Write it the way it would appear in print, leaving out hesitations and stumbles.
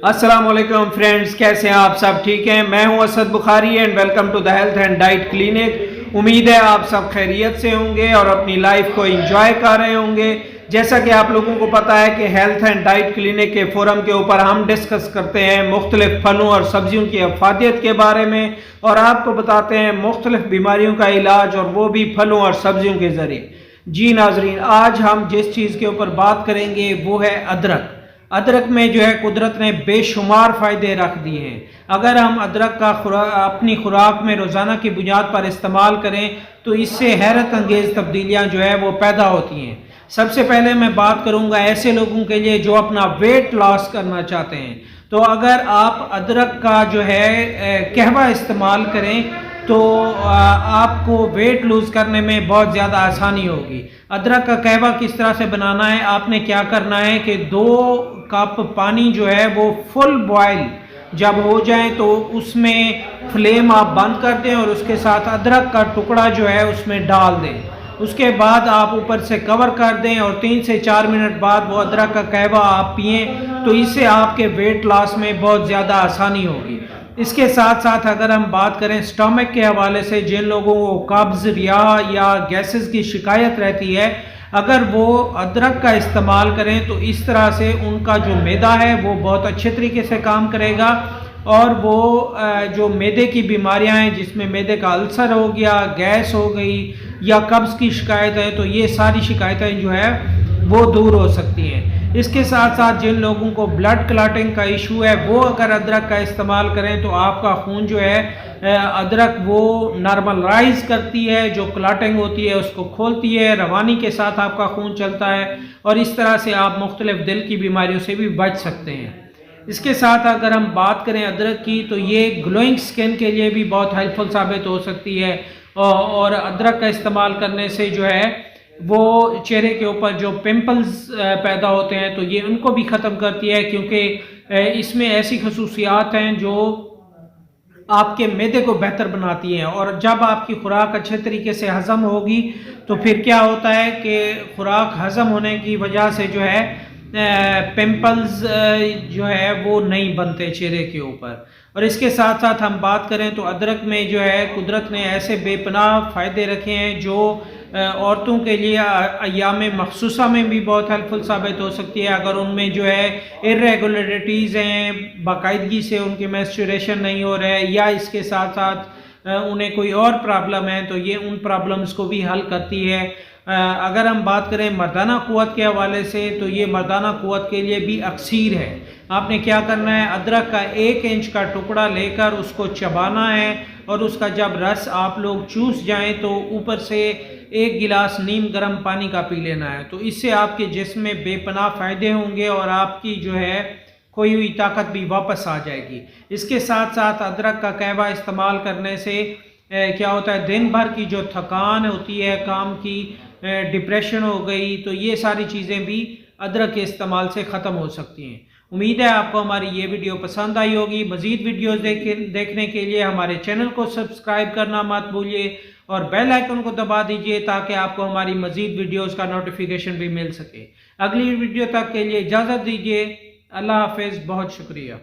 अस्सलाम वालेकुम फ्रेंड्स, कैसे हैं आप सब? ठीक हैं। मैं हूं Asad Bukhari and welcome to the health and diet clinic. उम्मीद है आप सब खैरियत से होंगे और अपनी लाइफ को एंजॉय कर रहे होंगे। जैसा कि आप लोगों को पता है कि हेल्थ एंड डाइट क्लिनिक के फोरम के ऊपर हम डिस्कस करते हैं मुख्तलिफ फलों और सब्जियों की अफादियत के बारे में और आपको बताते हैं मुख्तलिफ बीमारियों का इलाज, और वो भी फलों और सब्जियों के ज़रिए। जी नाजरीन, आज हम जिस चीज़ के ऊपर बात करेंगे वो है अदरक। अदरक में जो है कुदरत ने बेशुमार फ़ायदे रख दिए हैं। अगर हम अदरक का अपनी खुराक में रोज़ाना की बुनियाद पर इस्तेमाल करें तो इससे हैरत अंगेज़ तब्दीलियाँ जो है वो पैदा होती हैं। सबसे पहले मैं बात करूँगा ऐसे लोगों के लिए जो अपना वेट लॉस करना चाहते हैं। तो अगर आप अदरक का जो है कहवा इस्तेमाल करें तो आपको वेट लूज़ करने में बहुत ज़्यादा आसानी होगी। अदरक का कहवा किस तरह से बनाना है, आपने क्या करना है कि 2 कप पानी जो है वो फुल बॉयल जब हो जाए तो उसमें फ्लेम आप बंद कर दें और उसके साथ अदरक का टुकड़ा जो है उसमें डाल दें। उसके बाद आप ऊपर से कवर कर दें और 3 से 4 मिनट बाद वो अदरक का कहवा आप पिएँ तो इससे आपके वेट लॉस में बहुत ज़्यादा आसानी होगी। इसके साथ साथ अगर हम बात करें स्टमक के हवाले से, जिन लोगों को कब्ज़, रिया या गैसेस की शिकायत रहती है, अगर वो अदरक का इस्तेमाल करें तो इस तरह से उनका जो मैदा है वो बहुत अच्छे तरीके से काम करेगा और वो जो मैदे की बीमारियां हैं जिसमें मैदे का अल्सर हो गया, गैस हो गई या कब्ज़ की शिकायत है, तो ये सारी शिकायतें जो है वो दूर हो सकती हैं। इसके साथ साथ जिन लोगों को ब्लड क्लॉटिंग का इशू है वो अगर अदरक का इस्तेमाल करें तो आपका खून जो है अदरक वो नॉर्मलाइज करती है, जो क्लॉटिंग होती है उसको खोलती है, रवानी के साथ आपका खून चलता है और इस तरह से आप मुख्तलिफ दिल की बीमारियों से भी बच सकते हैं। इसके साथ अगर हम बात करें अदरक की तो ये ग्लोइंग स्किन के लिए भी बहुत हेल्पफुल साबित हो सकती है और अदरक का इस्तेमाल करने से जो है वो चेहरे के ऊपर जो पिंपल्स पैदा होते हैं तो ये उनको भी ख़त्म करती है, क्योंकि इसमें ऐसी खसूसियात हैं जो आपके मैदे को बेहतर बनाती हैं। और जब आपकी खुराक अच्छे तरीके से हज़म होगी तो फिर क्या होता है कि खुराक हज़म होने की वजह से जो है पिंपल्स जो है वो नहीं बनते चेहरे के ऊपर। और इसके साथ साथ हम बात करें तो अदरक में जो है कुदरत ने ऐसे बेपनाह फ़ायदे रखे हैं जो औरतों के लिए अय्याम मखसूसा में भी बहुत हेल्पफुल साबित हो सकती है। अगर उनमें जो है इरेगुलरिटीज़ हैं, बाकायदगी से उनकी मेंस्ट्रुएशन नहीं हो रहा है या इसके साथ साथ उन्हें कोई और प्रॉब्लम है तो ये उन प्रॉब्लम्स को भी हल करती है। अगर हम बात करें मर्दाना क़ुव्वत के हवाले से तो ये मर्दाना क़ुव्वत के लिए भी अक्सीर है। आपने क्या करना है, अदरक का 1 इंच का टुकड़ा लेकर उसको चबाना है और उसका जब रस आप लोग चूस जाएं तो ऊपर से 1 गिलास नीम गर्म पानी का पी लेना है। तो इससे आपके जिस्म में बेपनाह फ़ायदे होंगे और आपकी जो है खोई हुई ताकत भी वापस आ जाएगी। इसके साथ साथ अदरक का कहवा इस्तेमाल करने से क्या होता है, दिन भर की जो थकान होती है काम की, डिप्रेशन हो गई, तो ये सारी चीज़ें भी अदरक के इस्तेमाल से ख़त्म हो सकती हैं। उम्मीद है आपको हमारी ये वीडियो पसंद आई होगी। मज़ीद वीडियोस देखने के लिए हमारे चैनल को सब्सक्राइब करना मत भूलिए और बेल आइकन को दबा दीजिए ताकि आपको हमारी मज़ीद वीडियोस का नोटिफिकेशन भी मिल सके। अगली वीडियो तक के लिए इजाज़त दीजिए। अल्लाह हाफ़िज़, बहुत शुक्रिया।